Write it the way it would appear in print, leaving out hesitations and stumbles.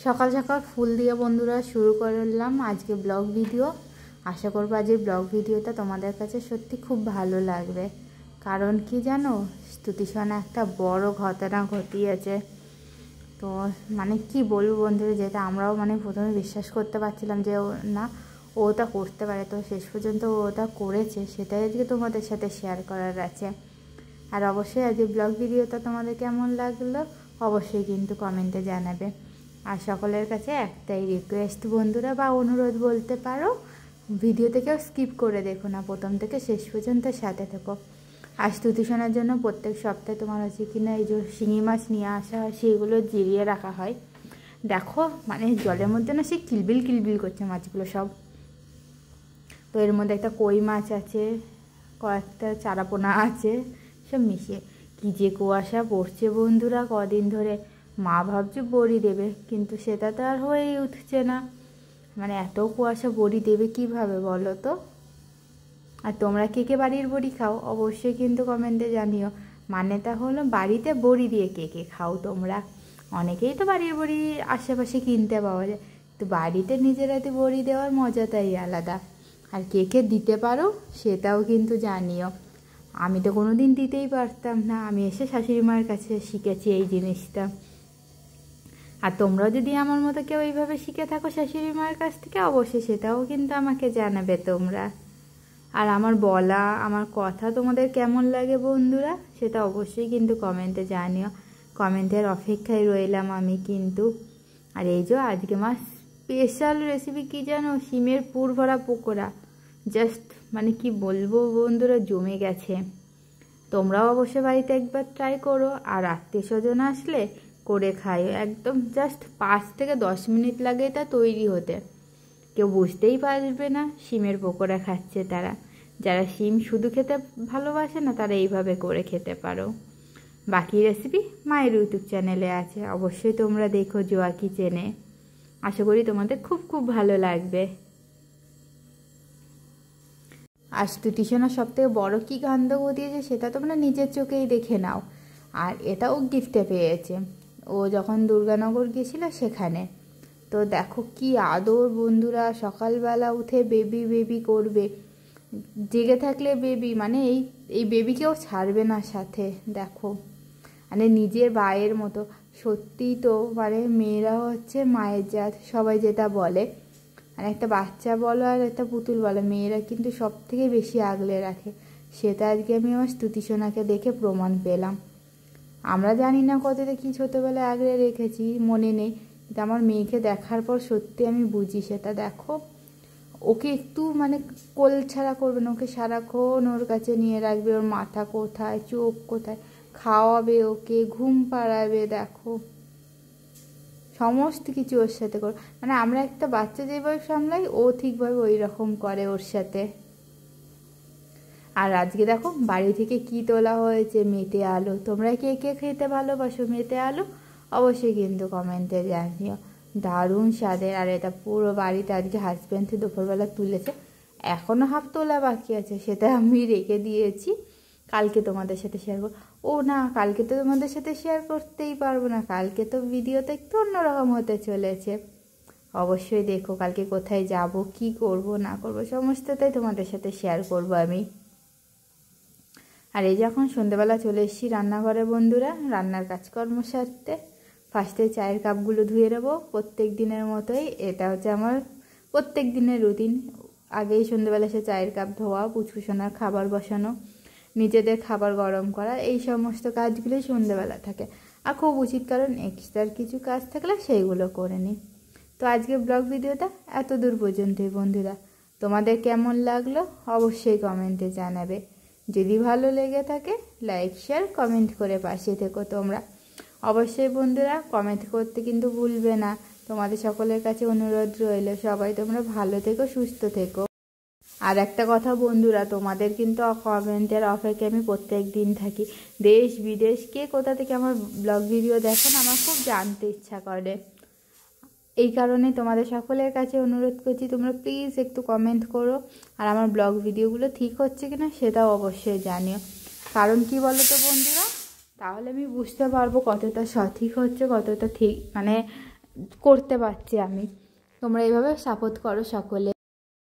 সকাল সকাল ফুল দিয়ে বন্ধুরা শুরু করলাম আজকে ব্লগ ভিডিও। আশা করব আজকের ব্লগ ভিডিওটা তোমাদের কাছে সত্যি খুব ভালো লাগবে। কারণ কি জানো, স্তুতিসোনা একটা বড় ঘটনা ঘটিয়েছে। তো মানে কি বলবো বন্ধুরা, যেটা আমরাও প্রথমে বিশ্বাস করতে পারছিলাম যে না ও ওটা করতে পারে, তো শেষ পর্যন্ত ও ওটা করেছে। সেটাই আজকে তোমাদের সাথে শেয়ার করার আছে। আর অবশ্যই আজকে ব্লগ ভিডিওটা তোমাদের কেমন লাগলো অবশ্যই কিন্তু কমেন্টে জানাবে। আর সকলের কাছে একটাই রিকোয়েস্ট বন্ধুরা বা অনুরোধ বলতে পারো, ভিডিও থেকেও স্কিপ করে দেখো না, প্রথম থেকে শেষ পর্যন্ত সাথে থেকো। আর স্তুতিসোনার জন্য প্রত্যেক সপ্তাহে তোমার হচ্ছে কিনা এই যে শিঙি মাছ নিয়ে আসা হয়, সেগুলো জিরিয়ে রাখা হয়। দেখো জলের মধ্যে না সে কিলবিল কিলবিল করছে মাছগুলো সব। তো এর মধ্যে একটা কই মাছ আছে, কয়েকটা চারাপোনা আছে, সব মিশিয়ে কী যে কুয়াশা পড়ছে বন্ধুরা কদিন ধরে। মা ভাবছে বড়ি দেবে, কিন্তু সেটা তো আর হয়েই উঠছে না। এত কুয়াশা বড়ি দেবে কিভাবে বলো তো। আর তোমরা কে কে বাড়ির বড়ি খাও অবশ্যই কিন্তু কমেন্টে জানিও। মানেটা হলো বাড়িতে বড়ি দিয়ে কে কে খাও তোমরা। অনেকেই তো বাড়ির বড়ি আশেপাশে কিনতে পাওয়া যায়, তো বাড়িতে নিজের হাতে বড়ি দেওয়ার মজাটাই আলাদা। আর কে কে দিতে পারো সেটাও কিন্তু জানিও। আমি তো কোনো দিন দিতেই পারতাম না, আমি এসে শাশুড়ি মায়ের কাছে শিখেছি এই জিনিসটা। আর তোমরাও যদি আমার মতো কেউ এইভাবে শিখে থাকো শাশুড়ি মায়ের কাছ থেকে, অবশ্যই সেটাও কিন্তু আমাকে জানাবে তোমরা। আর আমার বলা আমার কথা তোমাদের কেমন লাগে বন্ধুরা, সেটা অবশ্যই কিন্তু কমেন্টে জানিও। কমেন্টের অপেক্ষায় রইলাম আমি কিন্তু। আর এই যে আজকে আমার স্পেশাল রেসিপি কি জানো, শিমের পুর ভরা পকোড়া। জাস্ট কি বলবো বন্ধুরা, জমে গেছে। তোমরাও অবশ্যই বাড়িতে একবার ট্রাই করো, আর আত্মীয় স্বজন আসলে করে খাইও। একদম জাস্ট 5 থেকে 10 মিনিট লাগে এটা তৈরি হতে। কেউ বুঝতেই পারবে না শিমের পকোড়া খাচ্ছে তারা। যারা শিম শুধু খেতে ভালোবাসে না, তারা এইভাবে করে খেতে পারো। বাকি রেসিপি মায়ের ইউটিউব চ্যানেলে আছে, অবশ্যই তোমরা দেখো জোয়া কিচেনে। আশা করি তোমাদের খুব খুব ভালো লাগবে। আর স্তুতিসোনা সবথেকে বড় কী কাণ্ড ঘটিয়েছে সেটা তোমরা নিজের চোখেই দেখে নাও। আর এটাও গিফটে পেয়েছে ও যখন দুর্গানগর গিয়েছিল সেখানে। তো দেখো কি আদর বন্ধুরা, সকালবেলা উঠে বেবি বেবি করবে, জেগে থাকলে বেবি এই বেবিকেও ছাড়বে না সাথে। দেখো নিজের ভাইয়ের মতো। সত্যি তো মেয়েরা হচ্ছে মায়ের জাত, সবাই যেটা বলে। আর একটা বাচ্চা বলো আর একটা পুতুল বলো, মেয়েরা কিন্তু সব থেকে বেশি আগলে রাখে। সেটা আজকে আমি আমার স্তুতিসোনাকে দেখে প্রমাণ পেলাম। আমরা জানি না কতটা কি ছোটোবেলায় আগলে রেখেছি, মনে নেই, কিন্তু আমার মেয়েকে দেখার পর সত্যি আমি বুঝি সেটা। দেখো ওকে একটু কোল ছাড়া করবে না, ওকে সারাক্ষণ ওর কাছে নিয়ে রাখবে, ওর মাথা কোথায় চোখ কোথায়, খাওয়াবে ওকে, ঘুম পাড়াবে। দেখো সমস্ত কিছু ওর সাথে কর, আমরা একটা বাচ্চা যেভাবে সামলাই ও ঠিকভাবে ওই রকম করে ওর সাথে। আর আজকে দেখো বাড়ি থেকে কি তোলা হয়েছে, মেটে আলু। তোমরা কে কে খেতে ভালোবাসো মেটে আলু অবশ্যই কিন্তু কমেন্টে জানিও। দারুণ স্বাদের। আর এটা পুরো বাড়িতে আজকে হাজব্যান্ড দুপুরবেলা তুলেছে, এখনও হাফ তোলা বাকি আছে, সেটা আমি রেখে দিয়েছি, কালকে তোমাদের সাথে শেয়ার করব। ও না, কালকে তো তোমাদের সাথে শেয়ার করতেই পারবো না, কালকে তো ভিডিওটা একটু অন্যরকম হতে চলেছে। অবশ্যই দেখো কালকে কোথায় যাব, কি করব না করব সমস্তটাই তোমাদের সাথে শেয়ার করব আমি। আর এই যখন সন্ধ্যেবেলা চলে এসেছি রান্নাঘরে বন্ধুরা, রান্নার কাজকর্ম সারতে। ফার্স্টে চায়ের কাপগুলো ধুয়ে নেবো প্রত্যেক দিনের মতোই, এটা হচ্ছে আমার প্রত্যেক দিনের রুটিন। আগেই সন্ধ্যেবেলা সে চায়ের কাপ ধোয়া, পুচকুসোনার খাবার বসানো, নিজেদের খাবার গরম করা, এই সমস্ত কাজগুলোই সন্ধ্যেবেলা থাকে। আর খুব উচিত, কারণ এক্সট্রার কিছু কাজ থাকলে সেইগুলো করে নিই। তো আজকে ব্লগ ভিডিওটা এত দূর পর্যন্তই বন্ধুরা। তোমাদের কেমন লাগলো অবশ্যই কমেন্টে জানাবে। যদি ভালো লেগে থাকে লাইক শেয়ার কমেন্ট করে পাশে থেকো তোমরা। অবশ্যই বন্ধুরা কমেন্ট করতে কিন্তু ভুলবে না। তোমাদের সকলের কাছে অনুরোধ রইল, সবাই তোমরা ভালো থেকো, সুস্থ থেকো। আর একটা কথা বন্ধুরা, তোমাদের কিন্তু কমেন্টের অপেক্ষায় আমি প্রত্যেক দিন থাকি। দেশ বিদেশ কে কোথা থেকে আমার ব্লগ ভিডিও দেখেন আমার খুব জানতে ইচ্ছা করে। এই কারণে তোমাদের সকলের কাছে অনুরোধ করছি, তোমরা প্লিজ একটু কমেন্ট করো। আর আমার ব্লগ ভিডিওগুলো ঠিক হচ্ছে কিনা সেটাও অবশ্যই জানিও। কারণ কি বলো তো বন্ধুরা, তাহলে আমি বুঝতে পারবো কতটা সঠিক হচ্ছে, কতটা ঠিক করতে পারছি আমি। তোমরা এইভাবে সাপোর্ট করো সকলে।